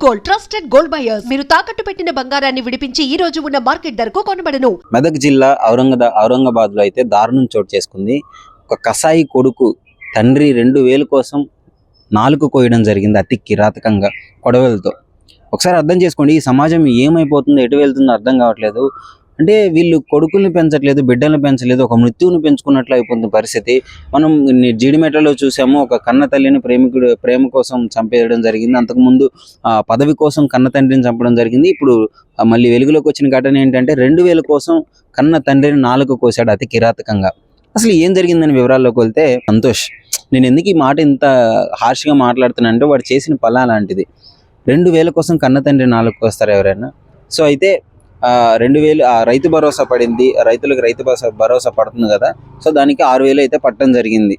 Gold, trusted gold buyers. మీరు తాకట్టు పెట్టిన బంగారాన్ని విడిపించి ఈ రోజు ఉన్న మార్కెట్ ధరకు కొనబడను. మెదక్ జిల్లా ఔరంగాబాద్ లో అయితే దారుణం చోటు చేసుకుంది. ఒక కసాయి కొడుకు తండ్రి 2000 కోసం నాలుక కోయడం జరిగింది అతి కిరాతకంగా కొడవలతో. ఒకసారి అర్థం చేసుకోండి, ఈ సమాజం ఏమైపోతుందో, ఎటు వెళ్తుందో అర్థం కావట్లేదు. అంటే వీళ్ళు కొడుకుల్ని పెంచట్లేదు, బిడ్డల్ని పెంచలేదు, ఒక మృత్యువుని పెంచుకున్నట్లు అయిపోతుంది పరిస్థితి. మనం జీడిమెట్లలో చూసాము, ఒక కన్న తల్లిని ప్రేమ కోసం చంపేయడం జరిగింది. అంతకుముందు పదవి కోసం కన్న తండ్రిని చంపడం జరిగింది. ఇప్పుడు మళ్ళీ వెలుగులోకి వచ్చిన ఘటన ఏంటంటే 2000 కోసం కన్న తండ్రిని నాలుక కోసాడు అతి కిరాతకంగా. అసలు ఏం జరిగిందని వివరాల్లోకి వెళ్తే, సంతోష్, నేను ఎందుకు ఈ మాట ఇంత హార్ష్గా మాట్లాడుతున్నా అంటే వాడు చేసిన పని అలాంటిది. 2000 కోసం కన్న తండ్రి నాలుక కోస్తారు ఎవరైనా? సో అయితే 2000 రైతు భరోసా పడింది, రైతులకు రైతు భరోసా పడుతుంది కదా. సో దానికి 6000 అయితే పట్టడం జరిగింది.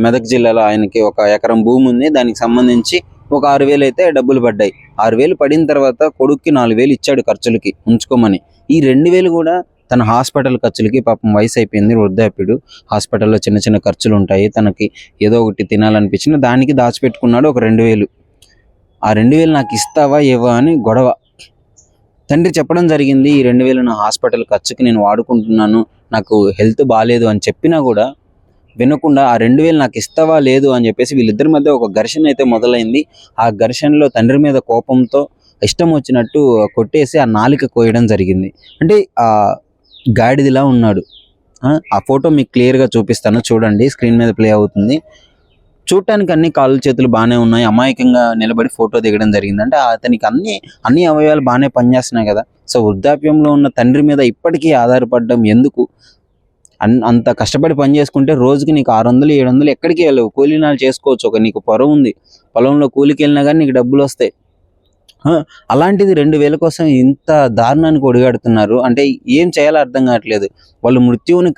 మెదక్ జిల్లాలో ఆయనకి ఒక ఎకరం భూమి ఉంది, దానికి సంబంధించి ఒక 6000 అయితే డబ్బులు పడ్డాయి. 6000 పడిన తర్వాత కొడుక్కి 4000 ఇచ్చాడు ఖర్చులకి ఉంచుకోమని. ఈ 2000 కూడా తన హాస్పిటల్ ఖర్చులకి, పాపం వయసు అయిపోయింది, వృద్ధాప్యుడు, హాస్పిటల్లో చిన్న చిన్న ఖర్చులు ఉంటాయి, తనకి ఏదో ఒకటి తినాలనిపించిన దానికి దాచిపెట్టుకున్నాడు ఒక 2000. ఆ 2000 నాకు ఇస్తావా ఇవ్వా అని గొడవ. తండ్రి చెప్పడం జరిగింది, ఈ 2000 నా హాస్పిటల్ ఖర్చుకి నేను వాడుకుంటున్నాను, నాకు హెల్త్ బాగాలేదు అని చెప్పినా కూడా వినకుండా ఆ 2000 నాకు ఇస్తావా లేదు అని చెప్పేసి వీళ్ళిద్దరి మధ్య ఒక ఘర్షణ అయితే మొదలైంది. ఆ ఘర్షణలో తండ్రి మీద కోపంతో ఇష్టం వచ్చినట్టు కొట్టేసి ఆ నాలిక కోయడం జరిగింది. అంటే గాడిదిలా ఉన్నాడు. ఆ ఫోటో మీకు క్లియర్గా చూపిస్తాను, చూడండి, స్క్రీన్ మీద ప్లే అవుతుంది. చూడటానికి అన్ని కాళ్ళు చేతులు బాగానే ఉన్నాయి, అమాయకంగా నిలబడి ఫోటో దిగడం జరిగింది. అంటే అతనికి అన్ని అవయవాలు బాగానే పనిచేస్తున్నాయి కదా. సో వృద్ధాప్యంలో ఉన్న తండ్రి మీద ఇప్పటికీ ఆధారపడడం ఎందుకు? అంత కష్టపడి పని చేసుకుంటే రోజుకి నీకు 600 700 ఎక్కడికి వెళ్ళవు, కూలీనాలు చేసుకోవచ్చు. నీకు పొలం ఉంది, పొలంలో కూలికి వెళ్ళినా కానీ నీకు డబ్బులు వస్తాయి. అలాంటిది 2000 కోసం ఇంత దారుణానికి ఒడిగడుతున్నారు. అంటే ఏం చేయాలో అర్థం కావట్లేదు. వాళ్ళు మృత్యువుని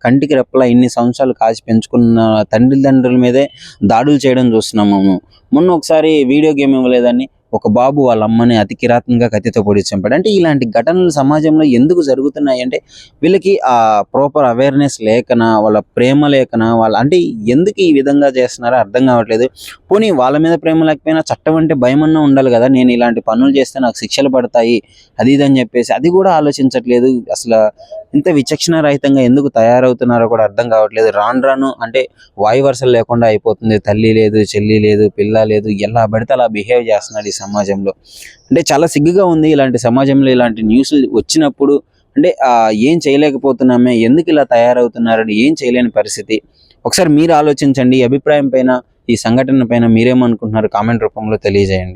కంటికి రెప్పలా ఇన్ని సంవత్సరాలు కాచి పెంచుకున్న తండ్రుల మీదే దాడులు చేయడం చూస్తున్నాము. మొన్న ఒకసారి వీడియో గేమ్ ఇవ్వలేదని ఒక బాబు వాళ్ళ అమ్మని అతి కిరాతకంగా కత్తితో పొడి చంపాడు. అంటే ఇలాంటి ఘటనలు సమాజంలో ఎందుకు జరుగుతున్నాయి అంటే వీళ్ళకి ప్రాపర్ అవేర్నెస్ లేకనా, వాళ్ళ ప్రేమ లేకనా, అంటే ఎందుకు ఈ విధంగా చేస్తున్నారో అర్థం కావట్లేదు. పోనీ వాళ్ళ మీద ప్రేమ లేకపోయినా చట్టం అంటే భయమన్నా ఉండాలి కదా. నేను ఇలాంటి పనులు చేస్తే నాకు శిక్షలు పడతాయి అది ఇది అని చెప్పేసి అది కూడా ఆలోచించట్లేదు. అసలు ఇంత విచక్షణ రహితంగా ఎందుకు తయారవుతున్నారో కూడా అర్థం కావట్లేదు. రాను అంటే వాయు వరుసలు లేకుండా అయిపోతుంది. తల్లి లేదు, చెల్లి లేదు, పిల్ల లేదు, ఎలా పడితే అలా బిహేవ్ చేస్తున్నాడు ఈ సమాజంలో. అంటే చాలా సిగ్గుగా ఉంది ఇలాంటి సమాజంలో ఇలాంటి న్యూస్లు వచ్చినప్పుడు. అంటే ఏం చేయలేకపోతున్నామే, ఎందుకు ఇలా తయారవుతున్నారని ఏం చేయలేని పరిస్థితి. ఒకసారి మీరు ఆలోచించండి. ఈ అభిప్రాయం పైన, ఈ సంఘటన పైన మీరేమనుకుంటున్నారు కామెంట్ రూపంలో తెలియజేయండి.